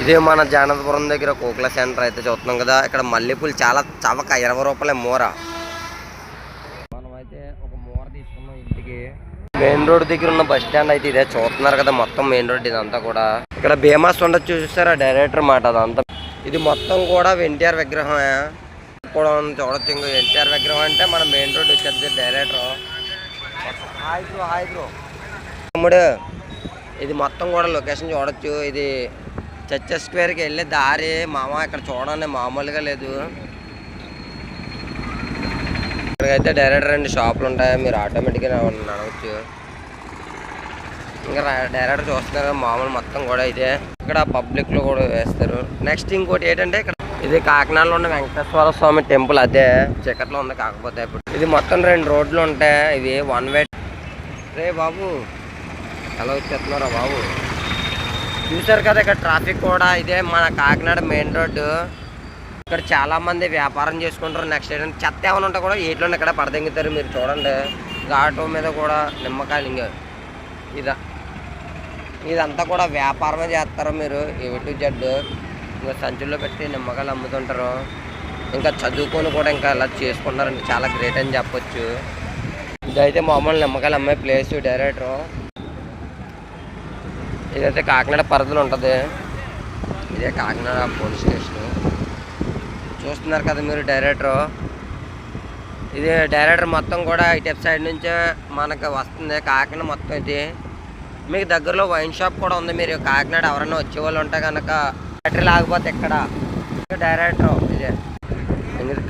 ఇదే మన జానదపురం దగ్గర కోకుల సెంటర్ అయితే చూస్తున్నాం కదా. ఇక్కడ మల్లెపూలు చాలా చవక, 20 రూపాయలే మూర. మనమైతే ఒక మూర తీసుకున్నాం ఇంటికి. మెయిన్ రోడ్ దగ్గర ఉన్న బస్ స్టాండ్ అయితే ఇదే చూస్తున్నారు కదా. మొత్తం మెయిన్ రోడ్ ఇదంతా కూడా. ఇక్కడ భీమాస్ ఉండదు చూసారా, డైరెక్టర్ మాట అదంతా. ఇది మొత్తం కూడా ఎన్టీఆర్ విగ్రహమే కూడా చూడొచ్చు. ఇంకో ఎన్టీఆర్ విగ్రహం అంటే మన మెయిన్ రోడ్ వచ్చేది డైరెక్టర్. హాయ్ బ్రో తమ్ముడు. ఇది మొత్తం కూడా లొకేషన్ చూడొచ్చు. ఇది చర్చ్ స్క్వేర్కి వెళ్ళే దారి మామ. ఇక్కడ చూడండి మామూలుగా లేదు. ఇక్కడికైతే డైరెక్ట్ 2 షాపులు ఉంటాయి, మీరు ఆటోమేటిక్గా నడవచ్చు. ఇంకా డైరెక్ట్ చూస్తున్నారు మామూలు మొత్తం కూడా ఇదే. ఇక్కడ పబ్లిక్లో కూడా వేస్తారు. నెక్స్ట్ ఇంకోటి ఏంటంటే ఇక్కడ ఇది కాకినాడలో ఉన్న వెంకటేశ్వర స్వామి టెంపుల్. అదే చీకట్లో ఉంది కాకపోతే ఇప్పుడు. ఇది మొత్తం 2 రోడ్లు ఉంటాయి. ఇది 1 వే. రే బాబు ఎలా వచ్చేస్తున్నారా బాబు. చూసారు కదా ఇక్కడ ట్రాఫిక్ కూడా. ఇదే మన కాకినాడ మెయిన్ రోడ్డు. ఇక్కడ చాలా మంది వ్యాపారం చేసుకుంటారు. నెక్స్ట్ ఏంటంటే చెత్త ఏమైనా ఉంటే కూడా ఏట్లోనే ఇక్కడ పడదెంగుతారు. మీరు చూడండి ఘాటు మీద కూడా నిమ్మకాయలు. ఇంకా ఇదంతా కూడా వ్యాపారమే చేస్తారు. మీరు A to Z ఇంకా సంచుల్లో పెట్టి నిమ్మకాయలు అమ్ముతుంటారు. ఇంకా చదువుకొని కూడా ఇంకా అలా చేసుకుంటారంటే చాలా గ్రేట్ అని చెప్పొచ్చు. ఇదైతే మామూలు నిమ్మకాయలు అమ్మే ప్లేస్ డైరెక్టర్. ఇదైతే కాకినాడ పరిధిలో ఉంటుంది. ఇదే కాకినాడ పోలీస్ స్టేషన్ చూస్తున్నారు కదా మీరు. డైరెక్టర్ ఇది డైరెక్టర్ మొత్తం కూడా ఇటు సైడ్ నుంచే మనకు వస్తుంది కాకినాడ మొత్తం. ఇది మీకు దగ్గరలో వైన్ షాప్ కూడా ఉంది. మీరు కాకినాడ ఎవరైనా వచ్చేవాళ్ళు ఉంటే కనుక బ్యాటరీ లేకపోతే ఇక్కడ డైరెక్టర్ ఇదే.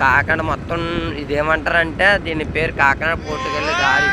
కాకినాడ మొత్తం ఇదేమంటారంటే దీని పేరు కాకినాడ పోర్టుకెళ్ళే దారి.